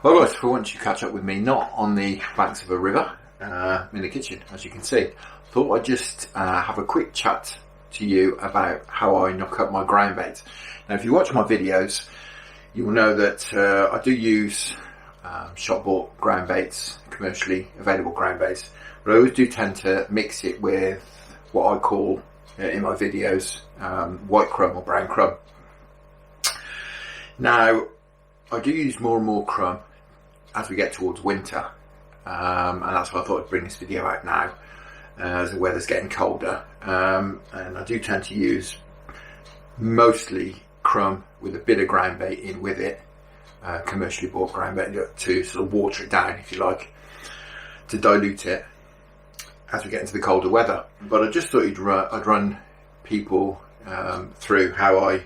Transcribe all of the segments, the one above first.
Well guys, for once you catch up with me, not on the banks of a river, in the kitchen, as you can see. Thought I'd just have a quick chat to you about how I knock up my ground bait. Now if you watch my videos, you will know that I do use shop bought ground baits, commercially available ground baits, but I always do tend to mix it with what I call in my videos white crumb or brown crumb. Now I do use more and more crumb as we get towards winter, and that's why I thought I'd bring this video out now, as the weather's getting colder, and I do tend to use mostly crumb with a bit of ground bait in with it, commercially bought ground bait, to sort of water it down, if you like, to dilute it as we get into the colder weather. But I just thought I'd run people through how I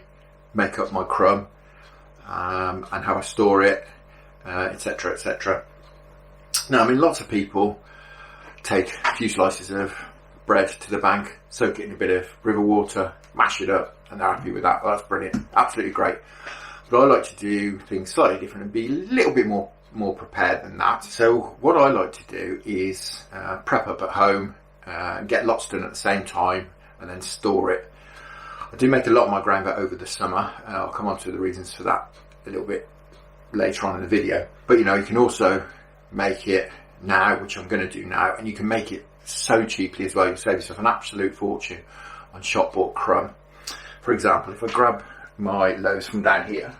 make up my crumb, and how I store it, etc, etc. Now, I mean, lots of people take a few slices of bread to the bank, soak it in a bit of river water, mash it up, and they're happy with that. Well, that's brilliant, absolutely great. But I like to do things slightly different and be a little bit more prepared than that. So what I like to do is prep up at home, get lots done at the same time, and then store it. I do make a lot of my ground bait over the summer. I'll come on to the reasons for that a little bit later on in the video. But you know, you can also make it now, which I'm going to do now, and you can make it so cheaply as well. You save yourself an absolute fortune on shop bought crumb. For example, if I grab my loaves from down here,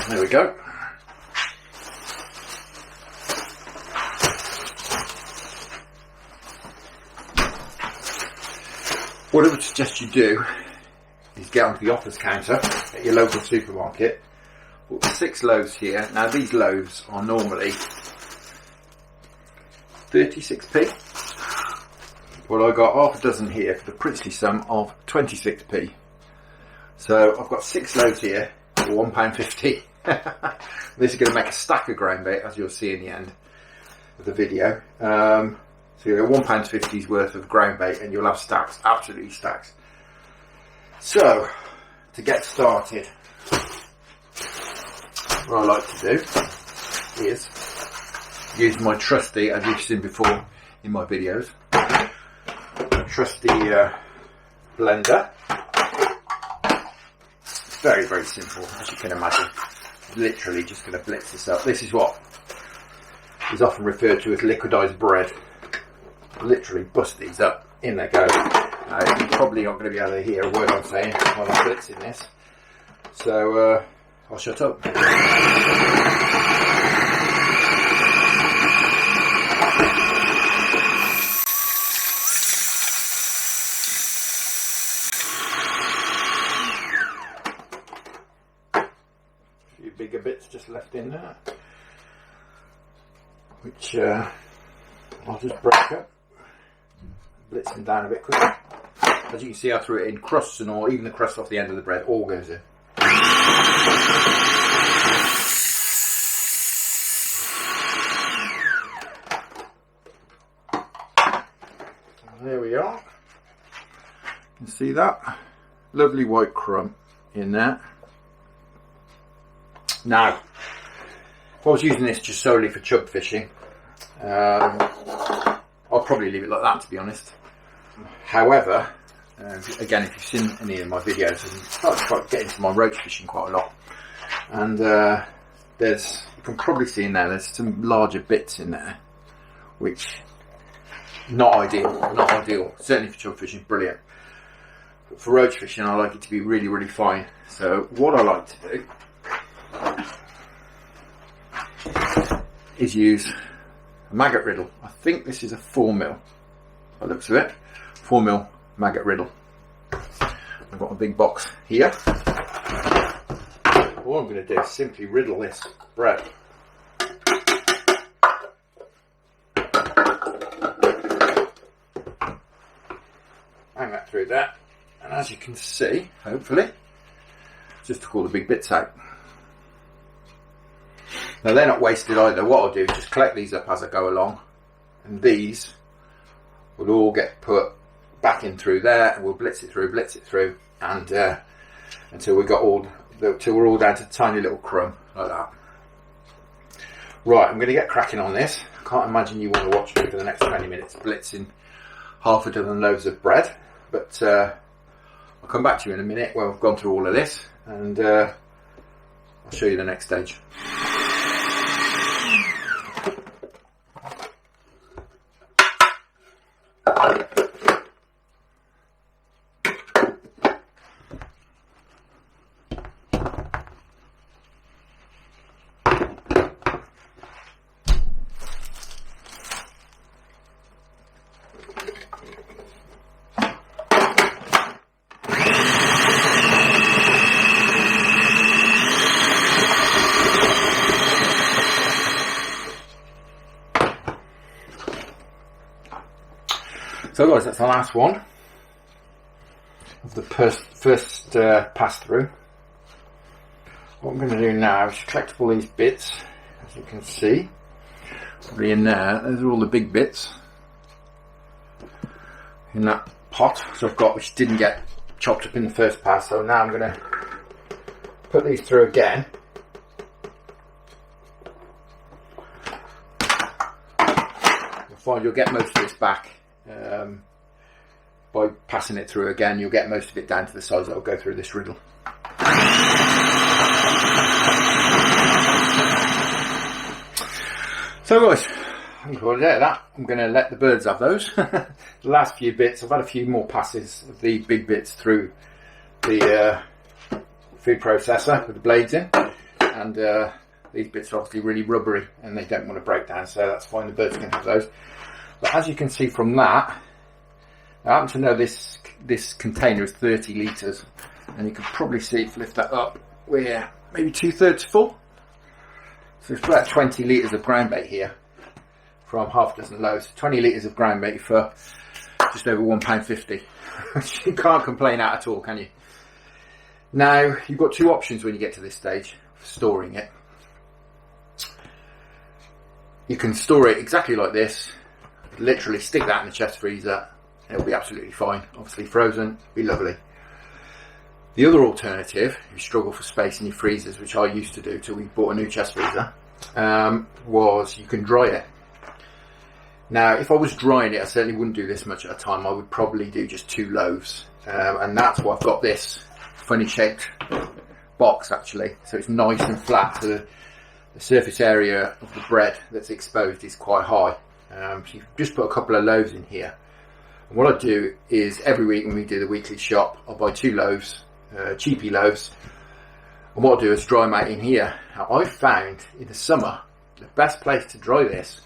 there we go. What I would suggest you do is get onto the offers counter at your local supermarket. Put 6 loaves here. Now these loaves are normally 36p. Well, I got half a dozen here for the princely sum of 26p. So I've got 6 loaves here for £1.50. This is going to make a stack of ground bait, as you'll see in the end of the video. So you'll get £1.50's worth of ground bait, and you'll have stacks, absolutely stacks. So, to get started, what I like to do is use my trusty, as you've seen before in my videos, trusty blender. Very, very simple, as you can imagine. Literally just going to blitz this up. This is what is often referred to as liquidised bread. Literally bust these up, in they go. You're probably not going to be able to hear a word I'm saying while I'm blitzing this, so I'll shut up. A few bigger bits just left in there, which I'll just break up. Blitz them down a bit quicker. As you can see, I threw it in, crusts and all, even the crust off the end of the bread, all goes in. And there we are. You can see that. Lovely white crumb in there. Now, if I was using this just solely for chub fishing, I'll probably leave it like that, to be honest. However, again, if you've seen any of my videos, I quite get into my roach fishing quite a lot, and you can probably see in there's some larger bits in there, which not ideal. Certainly for chub fishing, brilliant. But for roach fishing, I like it to be really, really fine. So what I like to do is use a maggot riddle. I think this is a 4mm by the looks of it. 4mm maggot riddle. I've got a big box here. All I'm going to do is simply riddle this bread. Hang that through there, and as you can see, hopefully, just took all the big bits out. Now they're not wasted either. What I'll do is just collect these up as I go along, and these will all get put back in through there, and we'll blitz it through, and until we're all down to tiny little crumb like that. Right, I'm going to get cracking on this. I can't imagine you want to watch me for the next 20 minutes blitzing half a dozen loaves of bread, but I'll come back to you in a minute when we've gone through all of this, and I'll show you the next stage. So guys, that's the last one of the first pass through. What I'm going to do now is collect all these bits, as you can see, probably in there. Those are all the big bits in that pot, so I've got, which didn't get chopped up in the first pass. So now I'm going to put these through again. You'll find you'll get most of this back. By passing it through again, you'll get most of it down to the size that will go through this riddle. So guys, I think we'll get that. I'm going to let the birds have those. The last few bits, I've had a few more passes of the big bits through the food processor with the blades in, and these bits are obviously really rubbery and they don't want to break down, so that's fine, the birds can have those. But as you can see from that, I happen to know this container is 30 litres, and you can probably see, if you lift that up, we're maybe 2/3 full. So it's about 20 litres of ground bait here from half a dozen loaves. 20 litres of ground bait for just over £1.50. You can't complain at all, can you? Now, you've got two options when you get to this stage for storing it. You can store it exactly like this, literally stick that in the chest freezer, it'll be absolutely fine. Obviously frozen, be lovely. The other alternative, if you struggle for space in your freezers, which I used to do till we bought a new chest freezer, was you can dry it. Now, if I was drying it, I certainly wouldn't do this much at a time. I would probably do just 2 loaves, and that's why I've got this funny shaped box actually, so it's nice and flat, so the surface area of the bread that's exposed is quite high. So you just put a couple of loaves in here, and what I do is every week when we do the weekly shop, I'll buy 2 loaves, cheapy loaves, and what I'll do is dry them out in here. Now, I've found in the summer the best place to dry this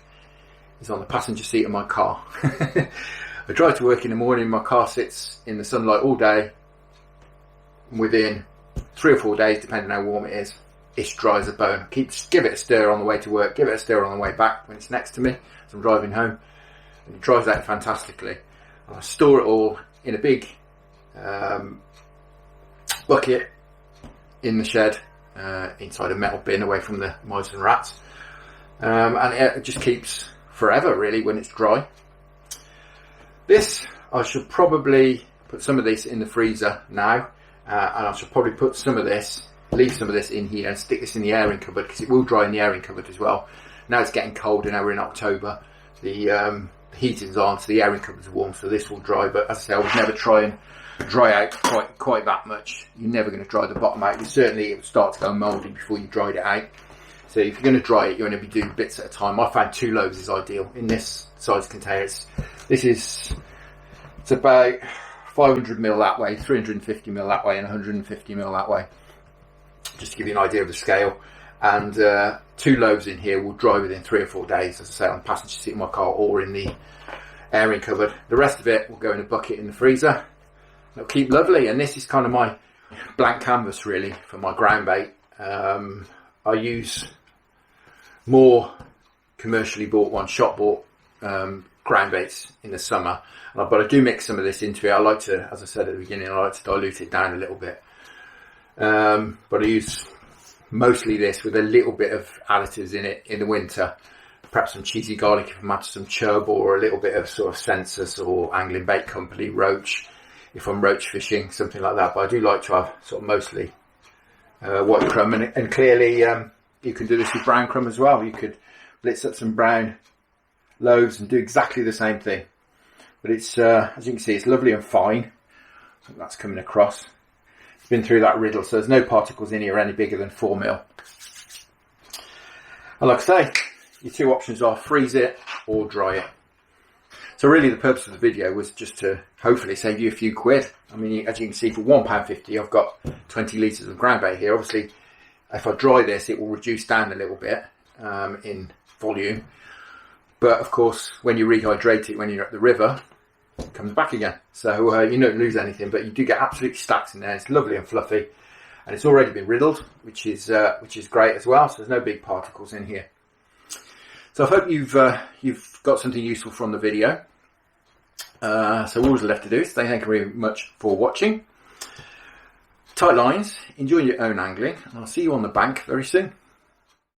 is on the passenger seat of my car. I drive to work in the morning, my car sits in the sunlight all day. Within 3 or 4 days, depending how warm it is, it's dry as a bone. Give it a stir on the way to work, give it a stir on the way back when it's next to me as I'm driving home, and it dries out fantastically. And I store it all in a big bucket in the shed, inside a metal bin away from the mice and rats, and it just keeps forever really when it's dry. This, I should probably put some of this in the freezer now, and I should probably put some of this, leave some of this in here and stick this in the airing cupboard, because it will dry in the airing cupboard as well. Now it's getting colder, now we're in October, the heating's on, so the airing cupboards are warm, so this will dry. But as I say, I would never try and dry out quite that much. You're never going to dry the bottom out. Certainly it will start to go mouldy before you dried it out. So if you're going to dry it, you're going to be doing bits at a time. I found 2 loaves is ideal in this size container. It's about 500ml that way, 350ml that way, and 150ml that way, just to give you an idea of the scale. And 2 loaves in here will dry within 3 or 4 days, as I say, on the passenger seat of my car or in the airing cupboard. The rest of it will go in a bucket in the freezer. It'll keep lovely, and this is kind of my blank canvas really for my ground bait. I use more commercially bought ones, shop bought ground baits in the summer, but I do mix some of this into it. I like to, as I said at the beginning, I like to dilute it down a little bit, but I use mostly this with a little bit of additives in it in the winter, perhaps some cheesy garlic if I'm after some chub, or a little bit of sort of Census or Angling Bait Company, roach. if I'm roach fishing, something like that. But I do like to have sort of mostly white crumb, and clearly you can do this with brown crumb as well. You could blitz up some brown loaves and do exactly the same thing. But it's as you can see, it's lovely and fine. I think that's coming across. It's been through that riddle, so there's no particles in here any bigger than 4mm. And like I say, your two options are freeze it or dry it. So really the purpose of the video was just to hopefully save you a few quid. I mean, as you can see, for £1.50 I've got 20 litres of groundbait here. Obviously, if I dry this, it will reduce down a little bit in volume. But of course, when you rehydrate it when you're at the river, it comes back again. So you don't lose anything, but you do get absolutely stacks in there. It's lovely and fluffy, and it's already been riddled, which is great as well. So there's no big particles in here. So I hope you've got something useful from the video. So all that's left to do is say thank you very much for watching. Tight lines, enjoy your own angling, and I'll see you on the bank very soon.